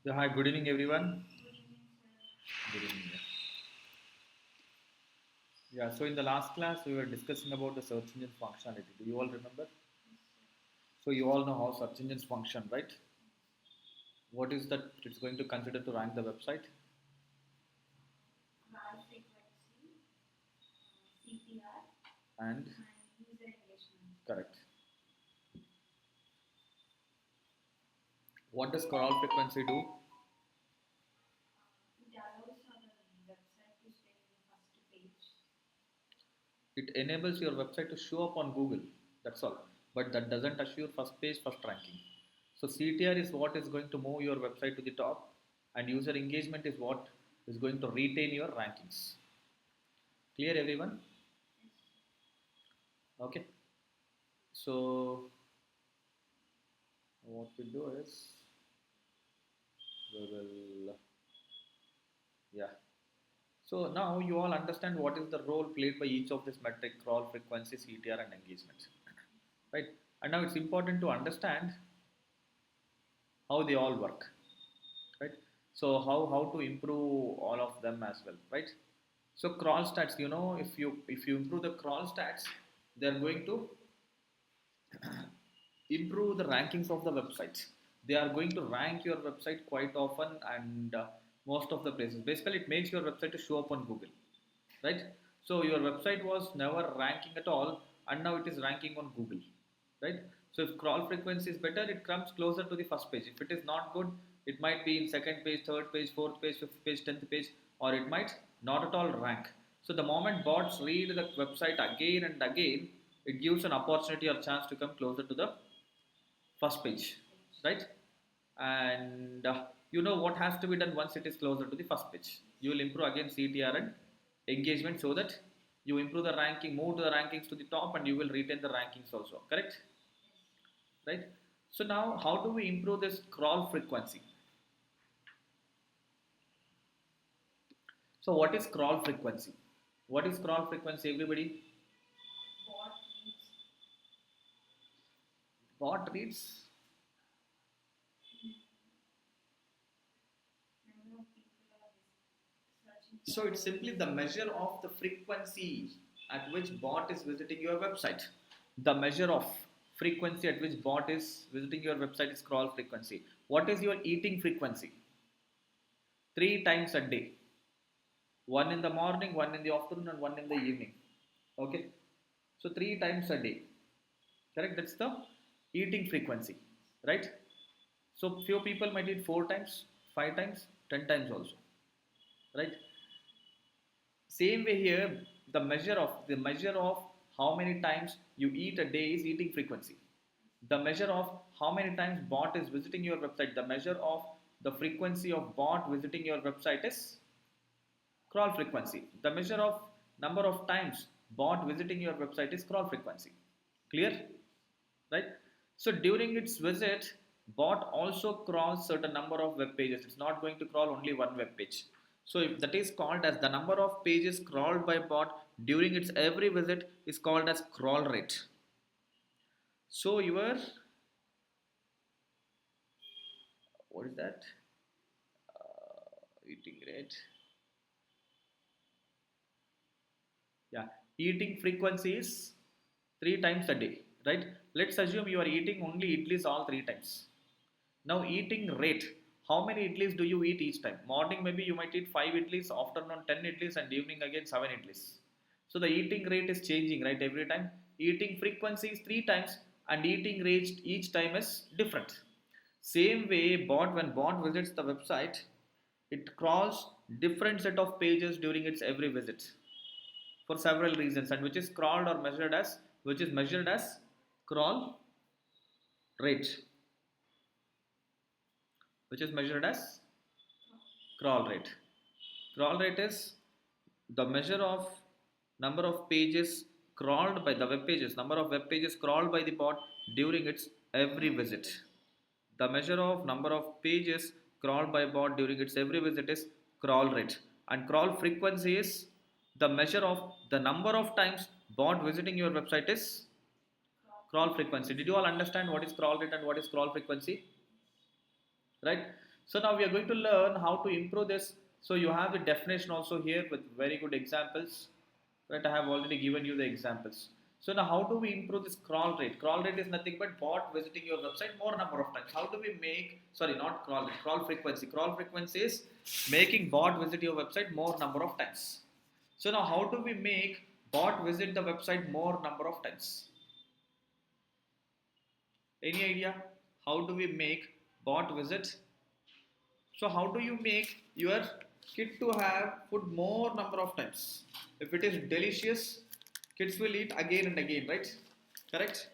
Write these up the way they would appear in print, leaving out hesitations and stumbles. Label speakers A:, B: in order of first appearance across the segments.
A: Yeah, hi, good evening, everyone. Good evening. Yeah, so in the last class, we were discussing about the search engine functionality. Do you all remember? So, you all know how search engines function, right? What is that it's going to consider to rank the website? And correct. What does crawl frequency do? It enables your website to show up on Google. That's all. But that doesn't assure first page, first ranking. So CTR is what is going to move your website to the top, and user engagement is what is going to retain your rankings. Clear, everyone? Okay. So what we do is we will yeah. So now you all understand what is the role played by each of this metric: crawl frequency, CTR, and engagement, right? And now it's important to understand how they all work, right? So how to improve all of them as well, right? So crawl stats, if you improve the crawl stats, they're going to improve the rankings of the website. They are going to rank your website quite often and most of the places. Basically, it makes your website to show up on Google, right? So your website was never ranking at all, and now it is ranking on Google, right? So if crawl frequency is better, it comes closer to the first page. If it is not good, it might be in second page, third page, fourth page, fifth page, 10th page, or it might not at all rank. So the moment bots read the website again and again, it gives an opportunity or chance to come closer to the first page, right? And you know what has to be done once it is closer to the first page. You will improve again CTR and engagement so that you improve the ranking, move to the rankings to the top, and you will retain the rankings also. Correct? Right? So now, how do we improve this crawl frequency? So what is crawl frequency? What is crawl frequency? Everybody? Bot reads. So it's simply the measure of the frequency at which bot is visiting your website. The measure of frequency at which bot is visiting your website is crawl frequency. What is your eating frequency? Three times a day. One in the morning, one in the afternoon, and one in the evening. Okay. So three times a day. Correct? That's the eating frequency. Right? So few people might eat four times, five times, 10 times also. Right? Same way here, the measure of how many times you eat a day is eating frequency. The measure of how many times bot is visiting your website, the measure of the frequency of bot visiting your website is crawl frequency. The measure of number of times bot visiting your website is crawl frequency. Clear? Right? So during its visit, bot also crawls certain number of web pages. It's not going to crawl only one web page. So if that is called as the number of pages crawled by bot during its every visit is called as crawl rate. So your what is that? Eating rate. Yeah, eating frequency is three times a day, right? Let's assume you are eating only idlis all three times. Now eating rate, how many idlis do you eat each time? Morning maybe you might eat 5 idlis, afternoon 10 idlis, and evening again 7 idlis. So the eating rate is changing, right, every time. Eating frequency is 3 times, and eating rate each time is different. Same way, bot when bot visits the website, it crawls different set of pages during its every visit for several reasons, and which is measured as crawl rate, which is measured as crawl rate. Crawl rate is the measure of number of pages crawled by the web pages, number of web pages crawled by the bot during its every visit. The measure of number of pages crawled by bot during its every visit is crawl rate, and crawl frequency is the measure of the number of times bot visiting your website is crawl frequency. Did you all understand what is crawl rate and what is crawl frequency? Right? So now we are going to learn how to improve this. So you have the definition also here with very good examples. Right, I have already given you the examples. So now how do we improve this crawl rate? Crawl rate is nothing but bot visiting your website more number of times. How do we make, sorry, not crawl rate, crawl frequency. Crawl frequency is making bot visit your website more number of times. So now how do we make bot visit the website more number of times? Any idea? How do we make bot visit? So how do you make your kid to have food more number of times? If it is delicious, kids will eat again and again, right? Correct?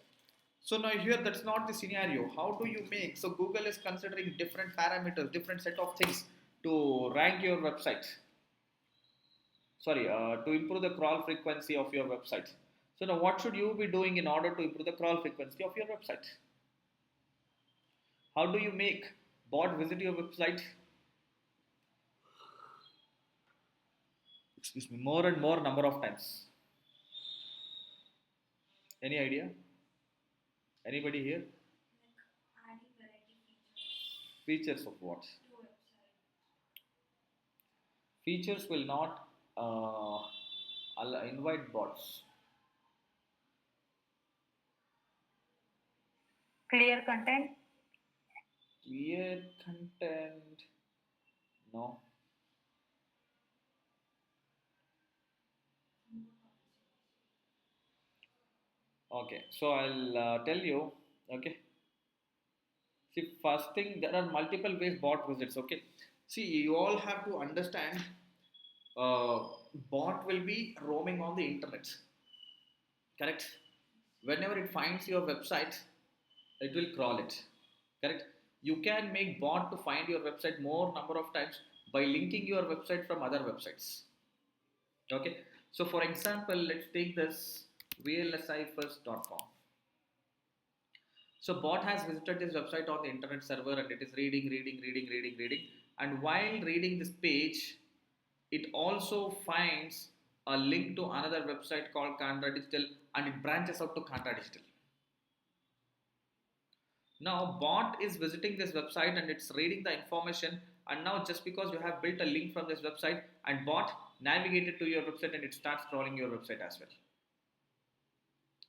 A: So now here that's not the scenario. How do you make? So Google is considering different parameters, different set of things to rank your website. Sorry, to improve the crawl frequency of your website. So now what should you be doing in order to improve the crawl frequency of your website? How do you make bot visit your website? Excuse me, more and more number of times. Any idea? Anybody here?
B: Like adding variety
A: Features of what?
B: to website.
A: Features will not invite bots.
B: Clear content.
A: Clear content. No. Okay, so I'll tell you. Okay. See, first thing, there are multiple ways bot visits. Okay. See, you all have to understand. Bot will be roaming on the internet. Correct. Whenever it finds your website, it will crawl it. Correct. You can make bot to find your website more number of times by linking your website from other websites. Okay. So for example, let's take this vlsifirst.com. So bot has visited this website on the internet server and it is reading. And while reading this page, it also finds a link to another website called Canada Digital and it branches out to Canada Digital. Now bot is visiting this website and it's reading the information, and now just because you have built a link from this website and bot navigated to your website and it starts crawling your website as well.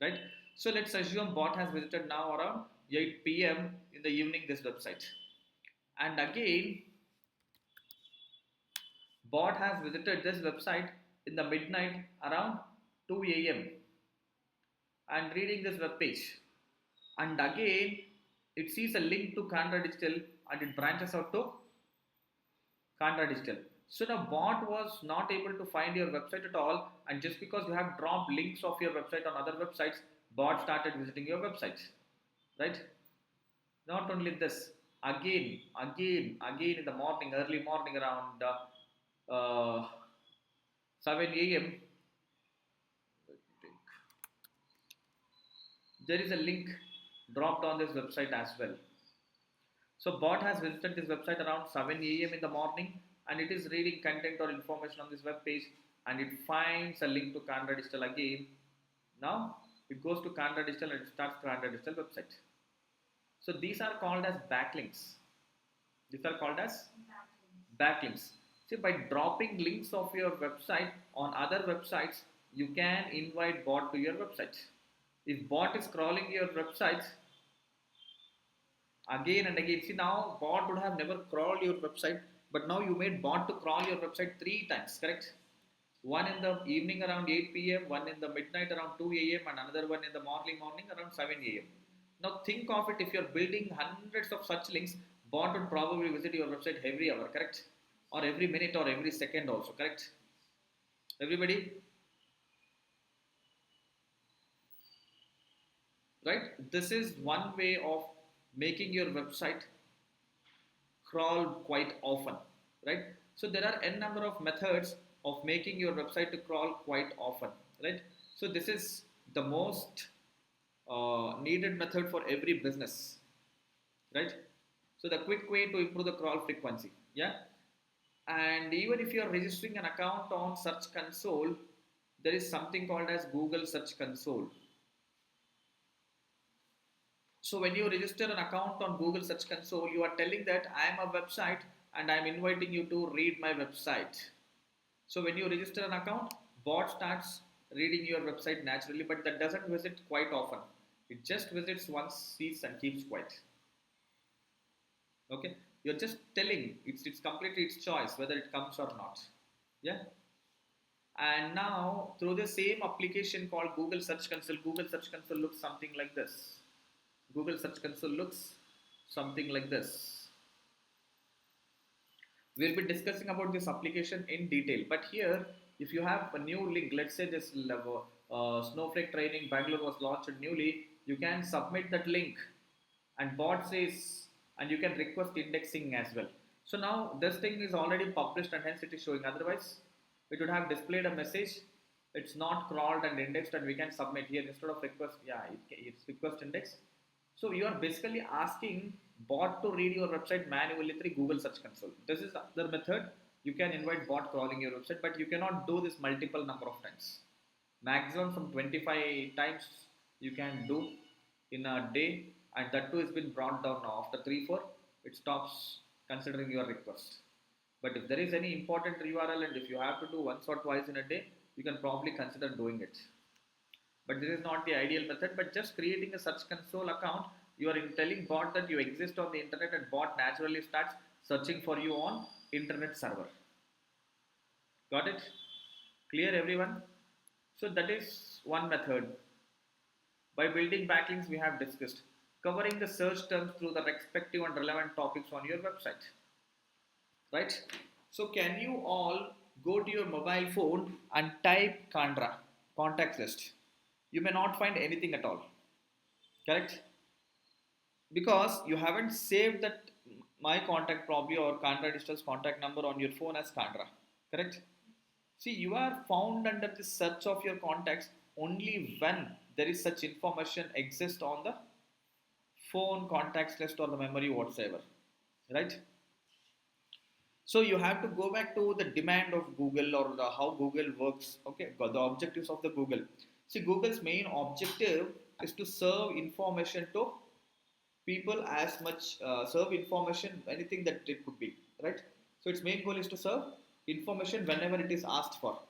A: Right? So let's assume bot has visited now around 8 p.m. in the evening this website. And again, bot has visited this website in the midnight around 2 a.m. and reading this web page. And again, it sees a link to Canada Digital and it branches out to Canada Digital. So now bot was not able to find your website at all, and just because you have dropped links of your website on other websites, bot started visiting your website. Right? Not only this, again in the morning, early morning around 7 a.m. There is a link dropped on this website as well. So bot has visited this website around 7 a.m. in the morning and it is reading content or information on this web page and it finds a link to Canada Digital again. Now it goes to Canada Digital and it starts Canada Digital website. So these are called as backlinks. These are called as backlinks. See, by dropping links of your website on other websites, you can invite bot to your website. If bot is crawling your websites again and again, see now bot would have never crawled your website, but now you made bot to crawl your website 3 times, correct? One in the evening around 8 p.m., one in the midnight around 2 a.m., and another one in the morning around 7 a.m. Now think of it, if you're building hundreds of such links, bot would probably visit your website every hour, correct? Or every minute or every second also, correct? Everybody? Right? This is one way of making your website crawl quite often, right? So there are n number of methods of making your website to crawl quite often, right? So this is the most needed method for every business, right? So the quick way to improve the crawl frequency, yeah. And even if you are registering an account on Search Console, there is something called as Google Search Console. So when you register an account on Google Search Console, you are telling that I am a website and I am inviting you to read my website. So when you register an account, bot starts reading your website naturally, but that doesn't visit quite often. It just visits once, sees and keeps quiet. Okay, you're just telling it's completely its choice whether it comes or not. Yeah. And now through the same application called Google Search Console looks something like this. Google Search Console looks something like this. We'll be discussing about this application in detail, but here if you have a new link, let's say this level, Snowflake training Bangalore was launched newly, you can submit that link and bot says, and you can request indexing as well. So now this thing is already published and hence it is showing, otherwise it would have displayed a message, it's not crawled and indexed and we can submit here instead of request. Yeah, it's request index. So you are basically asking bot to read your website manually through Google Search Console. This is the method. You can invite bot crawling your website, but you cannot do this multiple number of times. Maximum from 25 times you can do in a day, and that too has been brought down now. After 3 4, it stops considering your request. But if there is any important URL and if you have to do once or twice in a day, you can probably consider doing it. But this is not the ideal method, but just creating a search console account, you are telling bot that you exist on the internet and bot naturally starts searching for you on internet server. Got it? Clear everyone? So that is one method. By building backlinks we have discussed, covering the search terms through the respective and relevant topics on your website. Right? So can you all go to your mobile phone and type Chandra, contact list? You may not find anything at all. Correct? Because you haven't saved that my contact probably or Chandra Digital's contact number on your phone as Chandra. Correct? See, you are found under the search of your contacts only when there is such information exists on the phone contacts list or the memory whatsoever. Right? So you have to go back to the demand of Google or how Google works. Okay, the objectives of the Google. See, Google's main objective is to serve information to people as much, serve information anything that it could be, right? So its main goal is to serve information whenever it is asked for,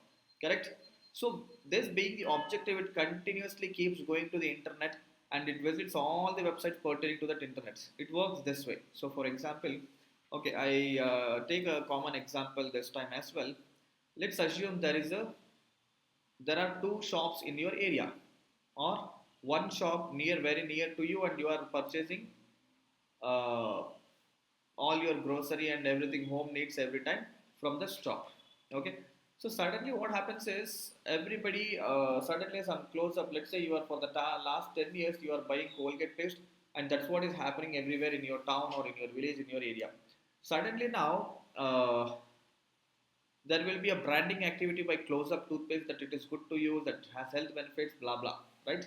A: correct? So this being the objective, it continuously keeps going to the internet and it visits all the websites pertaining to that internet. It works this way. So for example, okay, I take a common example this time as well. Let's assume there are two shops in your area or one shop very near to you and you are purchasing uh, all your grocery and everything home needs every time from the shop. Okay, so suddenly what happens is everybody suddenly some close up, let's say you are for the last 10 years you are buying Colgate paste and that's what is happening everywhere in your town or in your village in your area. Suddenly now there will be a branding activity by close up toothpaste that it is good to use, that has health benefits, blah blah, right?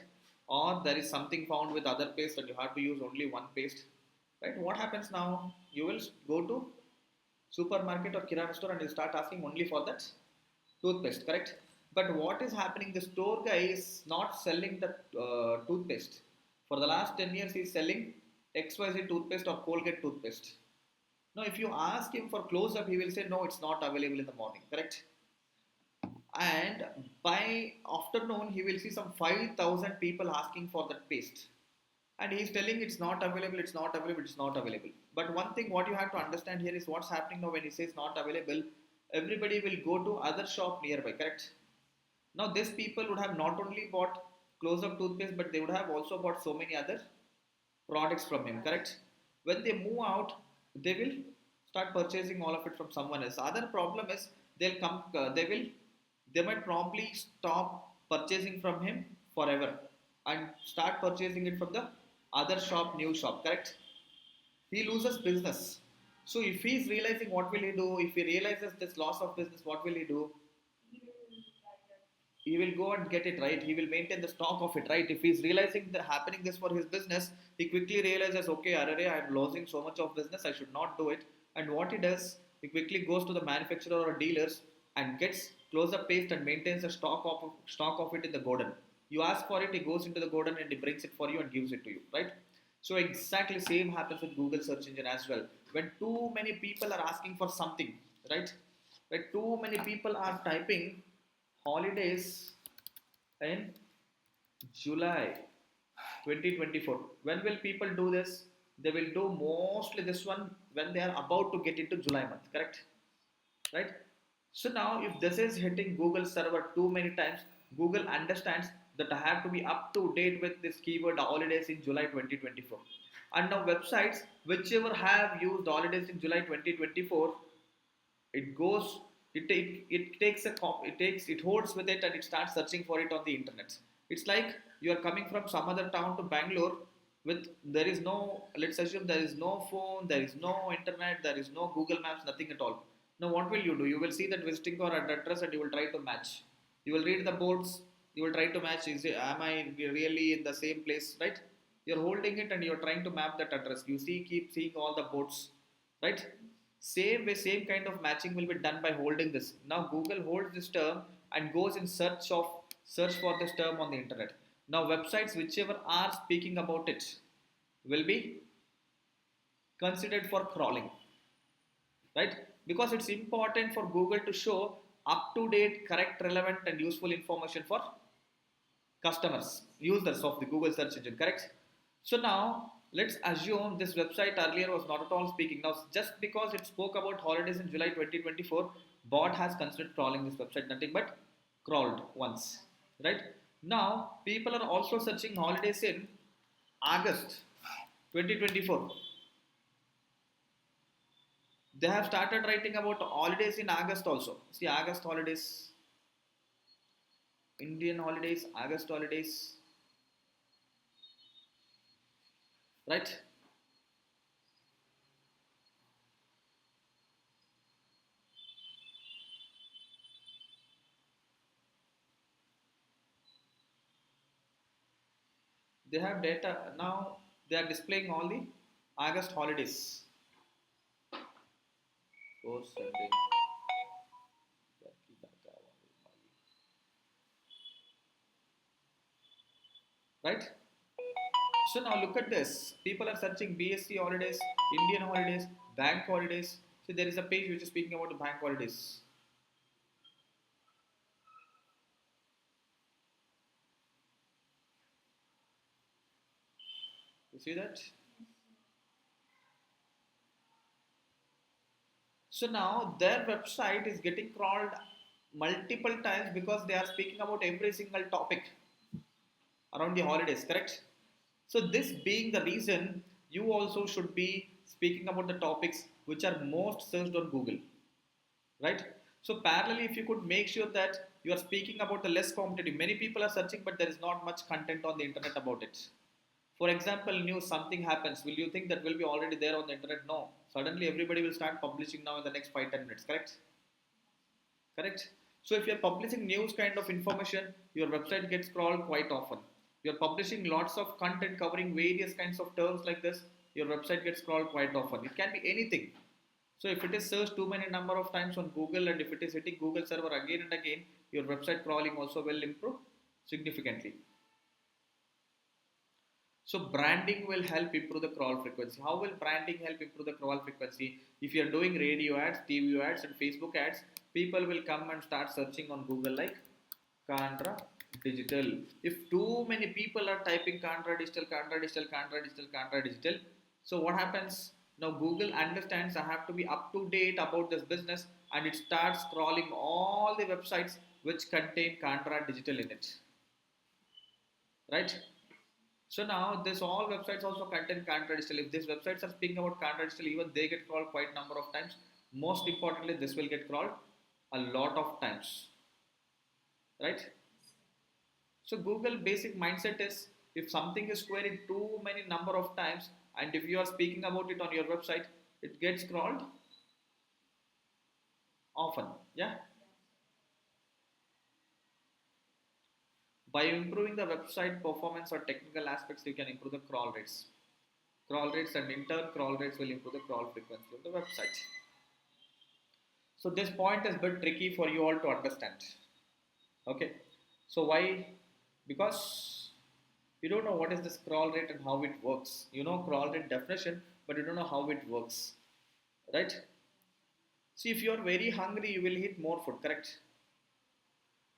A: Or there is something found with other paste and you have to use only one paste, right? What happens now? You will go to supermarket or kirana store and you start asking only for that toothpaste, correct? But what is happening? The store guy is not selling the toothpaste. For the last 10 years, he is selling XYZ toothpaste or Colgate toothpaste. Now, if you ask him for close up, he will say, no, it's not available in the morning, correct? And by afternoon, he will see some 5,000 people asking for that paste. And he's telling it's not available, it's not available, it's not available. But one thing what you have to understand here is what's happening now when he says not available, everybody will go to other shop nearby, correct? Now these people would have not only bought close up toothpaste, but they would have also bought so many other products from him, correct? When they move out, they will start purchasing all of it from someone else. Other problem is they might probably stop purchasing from him forever and start purchasing it from the other shop, new shop, correct? He loses business. So if he is realizing, what will he do? If he realizes this loss of business, what will he do?
B: He will write it.
A: He will go and get it, right? He will maintain the stock of it, right? If he's realizing that happening this for his business, he quickly realizes, okay, array, I'm losing so much of business, I should not do it. And what he does, he quickly goes to the manufacturer or dealers and gets close up paste and maintains a stock of it in the godown. You ask for it, he goes into the godown and he brings it for you and gives it to you, right? So exactly same happens with Google search engine as well. When too many people are asking for something, right? When too many people are typing holidays in July 2024. When will people do this? They will do mostly this one when they are about to get into July month, correct? Right? So now if this is hitting Google server too many times, Google understands that I have to be up to date with this keyword holidays in July 2024. And now websites whichever have used holidays in July 2024, it goes, it takes it holds with it and it starts searching for it on the internet. It's like you are coming from some other town to Bangalore with, there is no, let's assume there is no phone, there is no internet, there is no Google Maps, nothing at all. Now what will you do? You will see that visiting or address and you will try to match. You will read the boards, you will try to match, is it, am I really in the same place, right? You're holding it and you're trying to map that address. You see, keep seeing all the boards, right? Same way, same kind of matching will be done by holding this. Now Google holds this term and goes in search for this term on the internet. Now websites whichever are speaking about it will be considered for crawling, right? Because it's important for Google to show up to date, correct, relevant, and useful information for customers, users of the Google search engine, correct? So now let's assume this website earlier was not at all speaking. Now just because it spoke about holidays in July 2024, bot has considered crawling this website, nothing but crawled once, right? Now people are also searching holidays in August 2024. They have started writing about holidays in August also. See, August holidays, Indian holidays, August holidays, right? They have data now. They are displaying all the August holidays. For Sunday, right? So now look at this. People are searching BSc holidays, Indian holidays, bank holidays. So there is a page which is speaking about the bank holidays. You see that? So now their website is getting crawled multiple times because they are speaking about every single topic around the holidays, correct? So this being the reason, you also should be speaking about the topics which are most searched on Google, right? So parallelly, if you could make sure that you are speaking about the less competitive, many people are searching, but there is not much content on the internet about it. For example, news, something happens. Will you think that will be already there on the internet? No. Suddenly, everybody will start publishing now in the next 5-10 minutes. Correct? Correct. So if you're publishing news kind of information, your website gets crawled quite often. You're publishing lots of content covering various kinds of terms like this, your website gets crawled quite often. It can be anything. So if it is searched too many number of times on Google and if it is hitting Google server again and again, your website crawling also will improve significantly. So branding will help improve the crawl frequency. How will branding help improve the crawl frequency? If you are doing radio ads, TV ads, and Facebook ads, people will come and start searching on Google like Canra Digital. If too many people are typing Canra Digital, Canra Digital, Canra Digital, Canra Digital, so what happens? Now Google understands I have to be up to date about this business and it starts crawling all the websites which contain Canra Digital in it. Right? So now this all websites also contain Cantra Digital. If these websites are speaking about Cantra Digital, even they get crawled quite number of times. Most importantly, this will get crawled a lot of times. Right? So Google basic mindset is if something is queried too many number of times and if you are speaking about it on your website, it gets crawled often. Yeah. By improving the website performance or technical aspects, you can improve the crawl rates. Crawl rates and in turn, crawl rates will improve the crawl frequency of the website. So this point is a bit tricky for you all to understand. Okay. So why? Because You don't know what is the scroll rate and how it works. You know scroll rate definition, but you don't know how it works, right? See, if you are very hungry, you will eat more food, correct?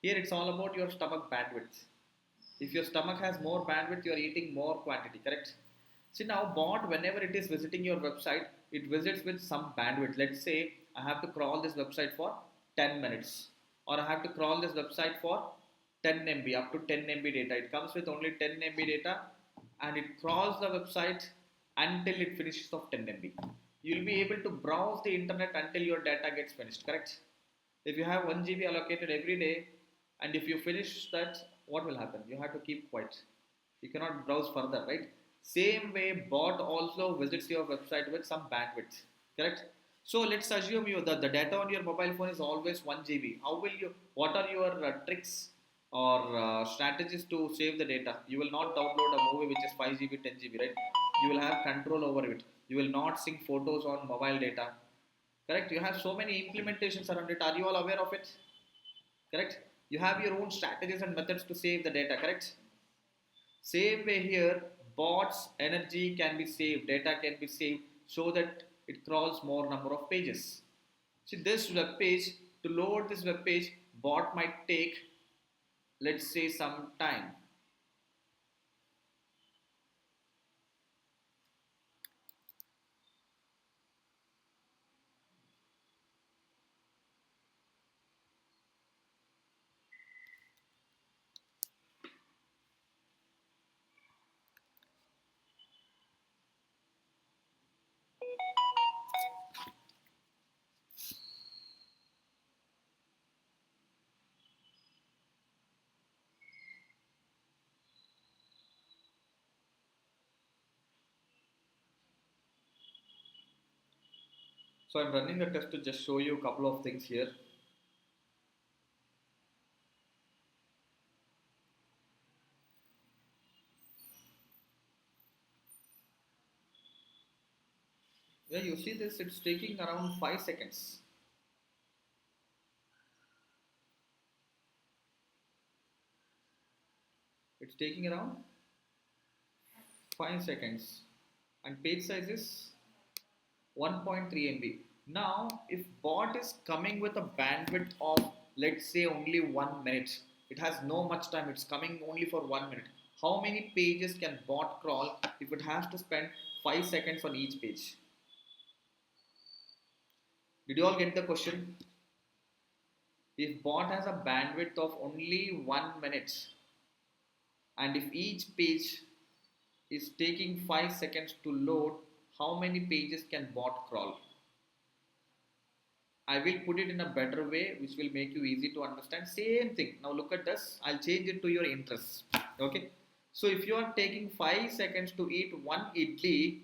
A: Here it's all about your stomach bandwidth. If your stomach has more bandwidth, you are eating more quantity, correct? See now bot, whenever it is visiting your website, it visits with some bandwidth. Let's say I have to crawl this website for 10 minutes, or I have to crawl this website for 10 MB, up to 10 MB data. It comes with only 10 MB data, and it crawls the website until it finishes of 10 MB. You'll be able to browse the internet until your data gets finished, correct? If you have 1 GB allocated every day, and if you finish that, what will happen? You have to keep quiet. You cannot browse further, right? Same way, bot also visits your website with some bandwidth, correct? So let's assume you the data on your mobile phone is always 1 GB. How will you? What are your tricks or strategies to save the data? You will not download a movie which is 5 GB, 10 GB, right? You will have control over it. You will not sync photos on mobile data, correct? You have so many implementations around it. Are you all aware of it? Correct? You have your own strategies and methods to save the data, correct? Same way here, bots energy can be saved, data can be saved so that it crawls more number of pages. See this web page, to load this web page, bot might take, let's say, some time. So I'm running the test to just show you a couple of things here. Yeah, you see this, it's taking around 5 seconds. It's taking around 5 seconds. And page size is 1.3 MB. Now, if bot is coming with a bandwidth of, let's say, only 1 minute, it has no much time, it's coming only for 1 minute. How many pages can bot crawl if it has to spend 5 seconds on each page? Did you all get the question? If bot has a bandwidth of only 1 minute, and if each page is taking 5 seconds to load, how many pages can bot crawl? I will put it in a better way which will make you easy to understand. Same thing. Now look at this. I'll change it to your interest. Okay. So if you are taking 5 seconds to eat one idli,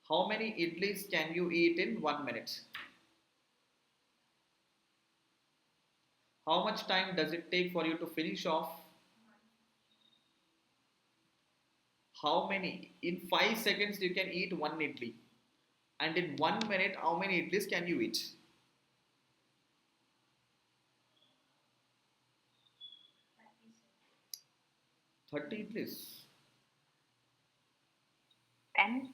A: how many idlis can you eat in 1 minute? How much time does it take for you to finish off? How many? In 5 seconds you can eat one idli. And in 1 minute, how many idlis can you eat? 30 idlis.
B: 10.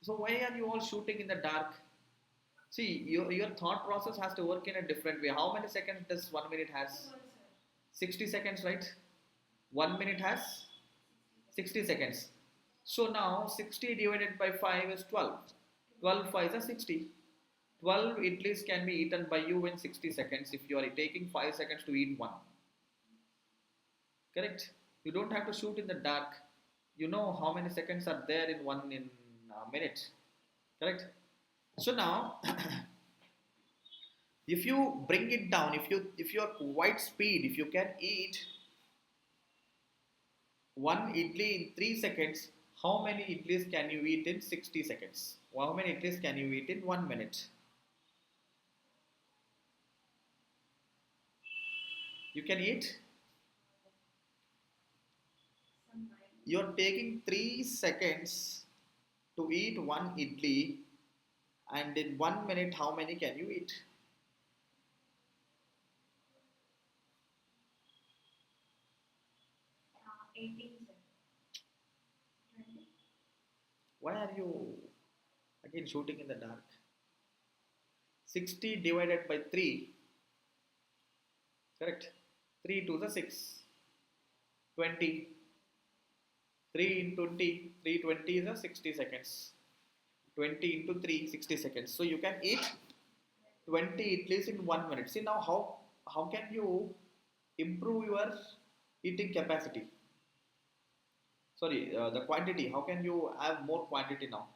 A: So why are you all shooting in the dark? See, your thought process has to work in a different way. How many seconds does 1 minute has? 60 seconds, right? 1 minute has 60 seconds. So now 60 divided by 5 is 12. 12 5 is 60. 12 idlis can be eaten by you in 60 seconds if you are taking 5 seconds to eat one. Correct? You don't have to shoot in the dark. You know how many seconds are there in one in a minute. Correct? So now if you bring it down, if you are quite speed, if you can eat one idli in 3 seconds, how many idlis can you eat in 60 seconds? How many idlis can you eat in 1 minute? You can eat. You're taking 3 seconds to eat one idli, and in 1 minute, how many can you eat?
B: 18, sir.
A: Why are you again shooting in the dark? 60 divided by 3, correct? 3 to the 6, 20. 3 in 20, 320 is a 60 seconds. 20 into 3, 60 seconds. So you can eat 20 idlis in 1 minute. See now how can you improve your eating capacity? Sorry, the quantity. How can you have more quantity now?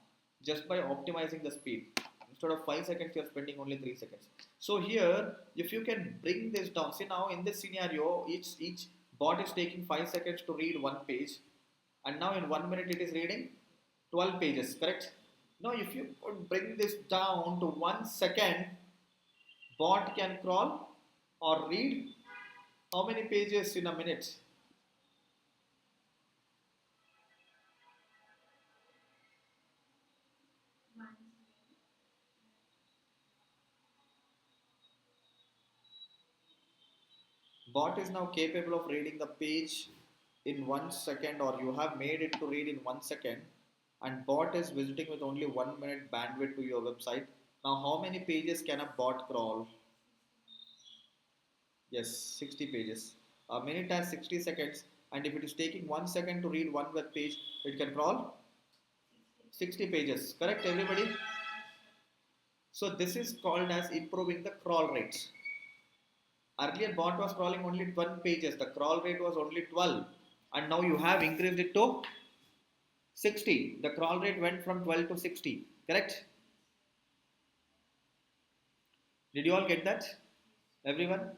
A: Just by optimizing the speed. Instead of 5 seconds, you're spending only 3 seconds. So here, if you can bring this down, see now in this scenario, each bot is taking 5 seconds to read one page, and now in 1 minute it is reading 12 pages, correct? Now if you could bring this down to 1 second, bot can crawl or read how many pages in a minute? Bot is now capable of reading the page in 1 second, or you have made it to read in 1 second, and bot is visiting with only 1 minute bandwidth to your website. Now how many pages can a bot crawl? Yes, 60 pages. A minute has 60 seconds, and if it is taking 1 second to read one web page, it can crawl 60 pages. Correct, everybody? So this is called as improving the crawl rates. Earlier, bot was crawling only 12 pages. The crawl rate was only 12, and now you have increased it to 60. The crawl rate went from 12 to 60. Correct? Did you all get that? Everyone?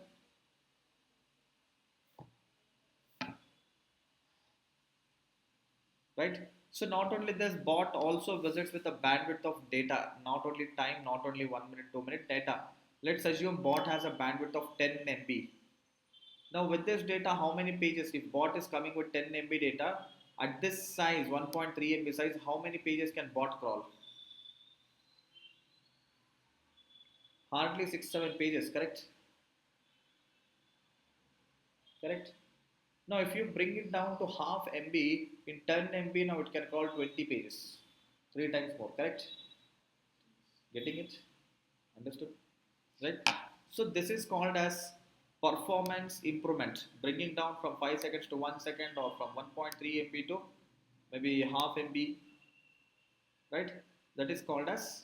A: Right? So not only this, bot also visits with a bandwidth of data, not only time, not only 1 minute, 2 minute data. Let's assume bot has a bandwidth of 10 MB. Now with this data, how many pages? If bot is coming with 10 MB data, at this size, 1.3 MB size, how many pages can bot crawl? Hardly 6-7 pages, correct? Correct? Now if you bring it down to half MB, in 10 MB now it can crawl 20 pages. 3 times more, correct? Getting it? Understood? Right? So this is called as performance improvement, bringing down from 5 seconds to 1 second, or from 1.3 MB to maybe half MB, right? That is called as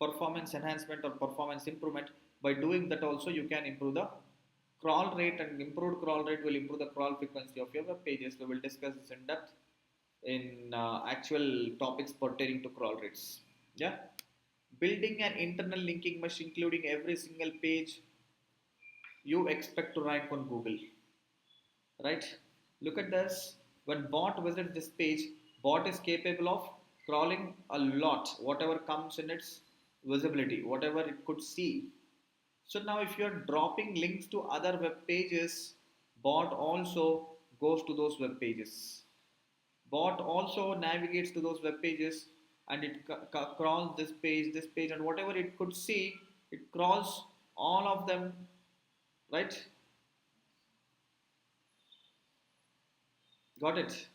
A: performance enhancement or performance improvement. By doing that also you can improve the crawl rate, and improved crawl rate will improve the crawl frequency of your web pages. We will discuss this in depth in actual topics pertaining to crawl rates. Yeah, building an internal linking mesh including every single page you expect to rank on Google, right? Look at this. When bot visits this page, bot is capable of crawling a lot, whatever comes in its visibility, whatever it could see. So now if you're dropping links to other web pages, bot also goes to those web pages. Bot also navigates to those web pages, and it crawls this page, and whatever it could see, it crawls all of them, right? Got it.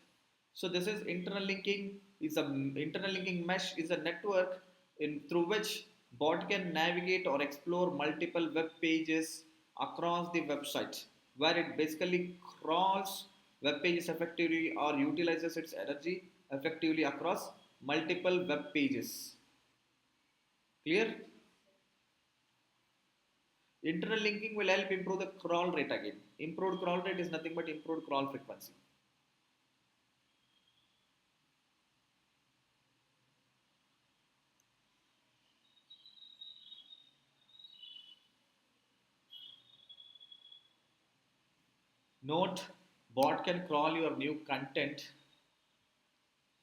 A: So this is internal linking. Is a internal linking mesh is a network in through which bot can navigate or explore multiple web pages across the website, where it basically crawls web pages effectively or utilizes its energy effectively across multiple web pages. Clear? Internal linking will help improve the crawl rate again. Improved crawl rate is nothing but improved crawl frequency. Note, bot can crawl your new content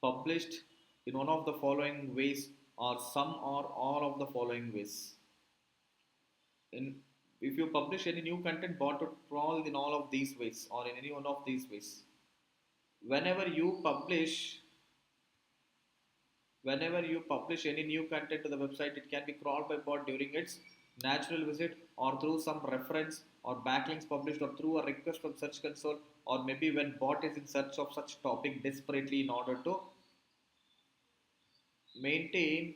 A: published in one of the following ways, or some or all of the following ways. In If you publish any new content, bot would crawl in all of these ways or in any one of these ways. Whenever you publish Whenever you publish any new content to the website, it can be crawled by bot during its natural visit, or through some reference or backlinks published, or through a request from Search Console, or maybe when bot is in search of such topic desperately in order to maintain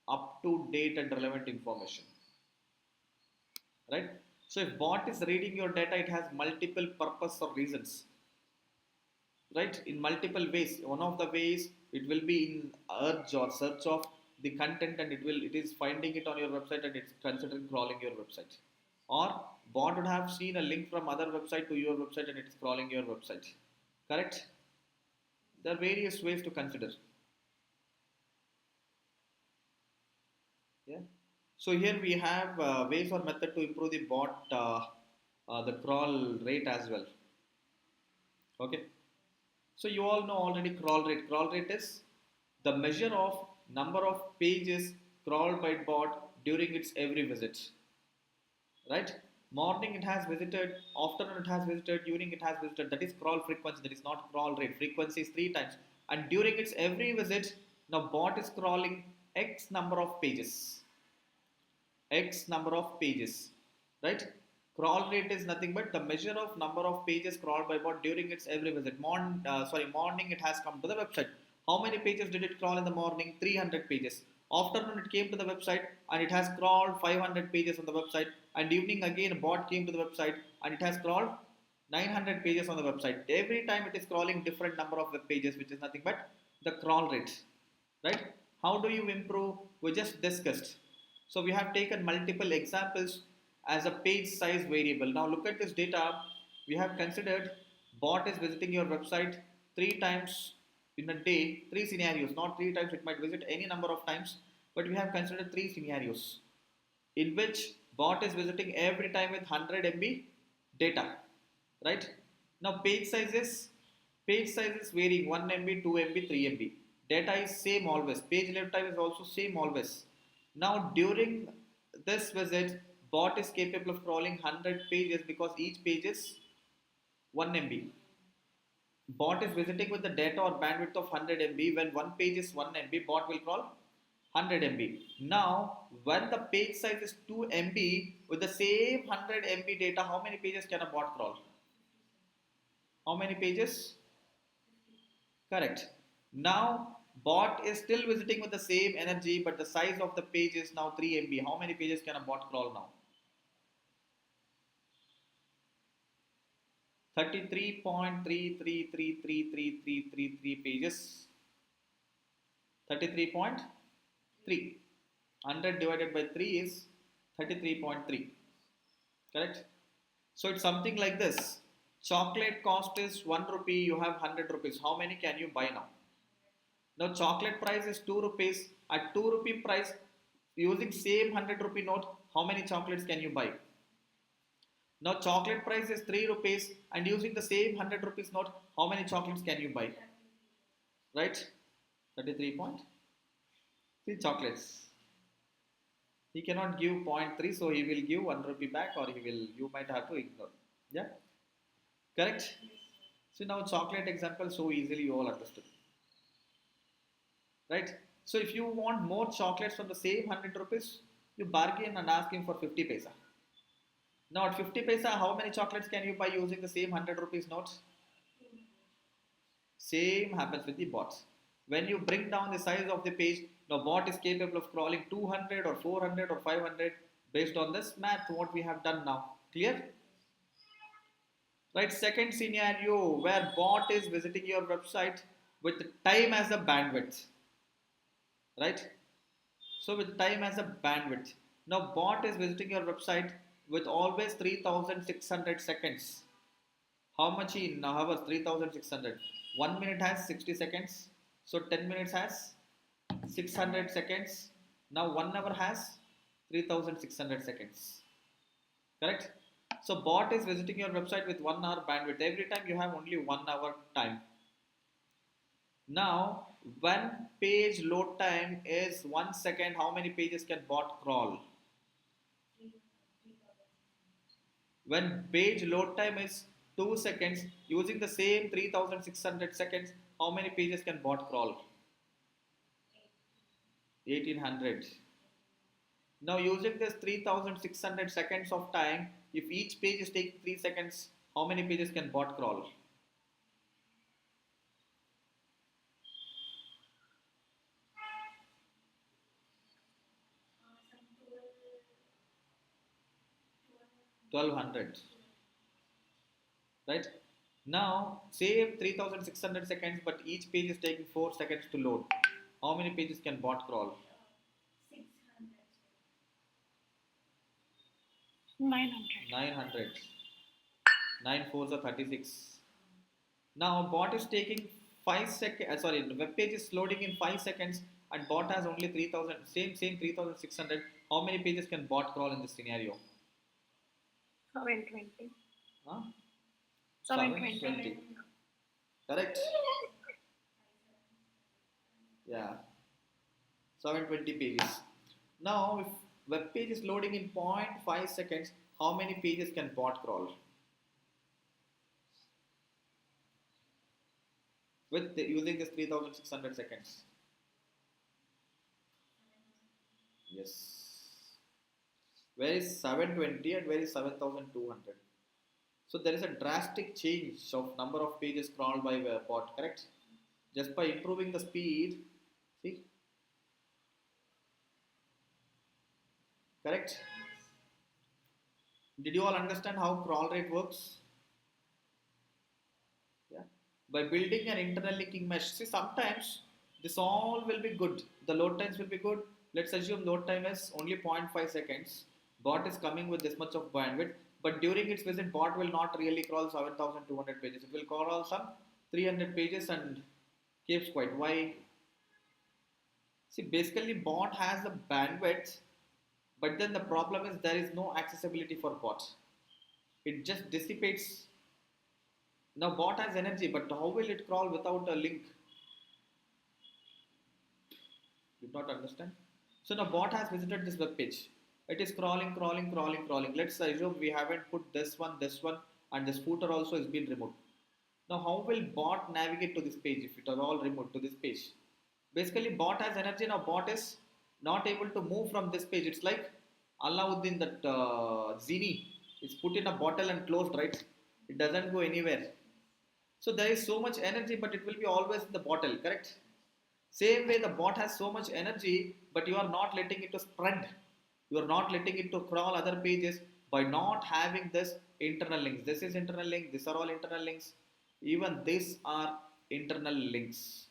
A: up to date and relevant information, right? So if bot is reading your data, it has multiple purpose or reasons, right? In multiple ways. One of the ways it will be in urge or search of the content, and it is finding it on your website and it's considering crawling your website. Or bot would have seen a link from other website to your website and it's crawling your website. Correct? There are various ways to consider. Yeah. So here we have ways or method to improve the bot the crawl rate as well. Okay. So you all know already crawl rate. Crawl rate is the measure of number of pages crawled by bot during its every visit. Right? Morning it has visited, afternoon it has visited, evening it has visited. That is crawl frequency. That is not crawl rate. Frequency is 3 times. And during its every visit, now bot is crawling X number of pages. X number of pages, right? Crawl rate is nothing but the measure of number of pages crawled by bot during its every visit. Morning it has come to the website. How many pages did it crawl in the morning? 300 pages. Afternoon it came to the website and it has crawled 500 pages on the website. And evening again bot came to the website and it has crawled 900 pages on the website. Every time it is crawling different number of web pages, which is nothing but the crawl rate, right? How do you improve? We just discussed. So we have taken multiple examples as a page size variable. Now look at this data. We have considered bot is visiting your website 3 times in a day, 3 scenarios, not 3 times, it might visit any number of times, but we have considered 3 scenarios in which bot is visiting every time with 100 MB data, right? Now page size is varying 1 MB, 2 MB, 3 MB. Data is same always. Page load time is also same always. Now during this visit, bot is capable of crawling 100 pages because each page is 1 MB. Bot is visiting with the data or bandwidth of 100 MB. When one page is 1 MB, bot will crawl 100 MB. Now, when the page size is 2 MB, with the same 100 MB data, how many pages can a bot crawl? How many pages? Correct. Now, bot is still visiting with the same energy, but the size of the page is now 3 MB. How many pages can a bot crawl now? 33.33333333 pages. 33.3. 100 divided by 3 is 33.3. Correct? So it's something like this. Chocolate cost is 1 rupee, you have 100 rupees. How many can you buy now? Now chocolate price is 2 rupees. At 2 rupee price, using same 100 rupee note, how many chocolates can you buy? Now chocolate price is 3 rupees and using the same 100 rupees note, how many chocolates can you buy? Right? 33.3 chocolates. He cannot give 0.3, so he will give 1 rupee back, or you might have to ignore. Yeah? Correct? So now chocolate example so easily you all understood. Right? So if you want more chocolates from the same 100 rupees, you bargain and ask him for 50 paisa. Now at 50 paisa, how many chocolates can you buy using the same 100 rupees notes? Same happens with the bots. When you bring down the size of the page, the bot is capable of crawling 200 or 400 or 500 based on this math what we have done now. Clear? Right, second scenario where bot is visiting your website with time as a bandwidth. Right? So with time as a bandwidth. Now bot is visiting your website with always 3600 seconds. How much in hours? 3600. 1 minute has 60 seconds. So 10 minutes has 600 seconds. Now 1 hour has 3600 seconds. Correct? So bot is visiting your website with 1 hour bandwidth. Every time you have only 1 hour time. Now when page load time is 1 second, how many pages can bot crawl? When page load time is 2 seconds, using the same 3600 seconds, how many pages can bot crawl? 1800. Now using this 3600 seconds of time, if each page is taking 3 seconds, how many pages can bot crawl? 1200, right? Now say 3600 seconds, but each page is taking 4 seconds to load. How many pages can bot crawl?
B: 600.
C: 900.
A: 900. 9 fours are 36. Now bot is taking 5 seconds. Sorry, the web page is loading in 5 seconds, and bot has only 3000. Same 3600. How many pages can bot crawl in this scenario?
C: 720.
A: Huh?
C: 720.
A: 720. Correct? Yeah. 720 pages. Now, if web page is loading in 0.5 seconds, how many pages can bot crawl? Using this 3600 seconds. Yes. Where is 720 and where is 7200? So there is a drastic change of number of pages crawled by a bot, correct? Just by improving the speed, see, correct? Did you all understand how crawl rate works? Yeah. By building an internal linking mesh. See, sometimes this all will be good. The load times will be good. Let's assume load time is only 0.5 seconds. Bot is coming with this much of bandwidth, but during its visit, bot will not really crawl 7200 pages. It will crawl some 300 pages and keeps quiet. Why? See, basically, bot has the bandwidth, but then the problem is there is no accessibility for bot. It just dissipates. Now bot has energy, but how will it crawl without a link? Did not understand. So now bot has visited this web page. It is crawling. Let's assume we haven't put this one, and this footer also has been removed. Now how will bot navigate to this page if it are all removed to this page? Basically, bot has energy. Now bot is not able to move from this page. It's like Alauddin, that genie. It's put in a bottle and closed, right? It doesn't go anywhere. So there is so much energy, but it will be always in the bottle, correct? Same way, the bot has so much energy, but you are not letting it to spread. You are not letting it to crawl other pages by not having this internal links. This is internal link. These are all internal links. Even these are internal links.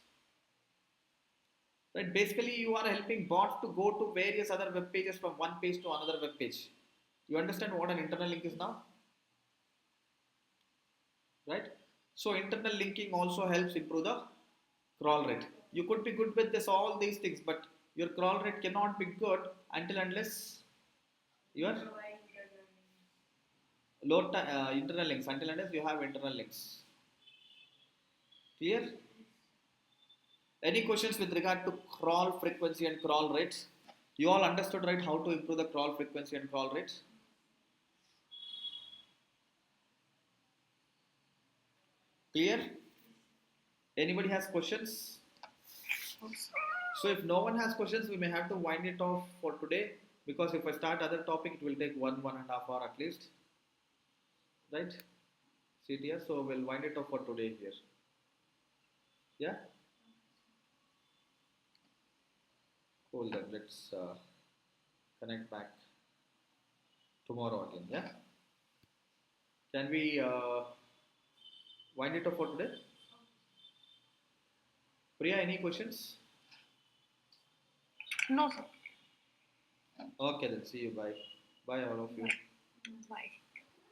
A: Right? Basically, you are helping bots to go to various other web pages from one page to another web page. You understand what an internal link is now? Right? So internal linking also helps improve the crawl rate. You could be good with this all these things, but your crawl rate cannot be good until unless your internal links, until unless you have internal links. Clear? Any questions with regard to crawl frequency and crawl rates? You all understood, right, how to improve the crawl frequency and crawl rates? Clear? Anybody has questions? So if no one has questions, we may have to wind it off for today, because if I start other topic, it will take 1.5 hours at least. Right? See it here. So we'll wind it off for today here. Yeah? Cool, then let's connect back tomorrow again. Yeah? Can we wind it off for today? Priya, any questions?
C: No, sir.
A: Okay, then see you. Bye. Bye, all of you.
C: Bye.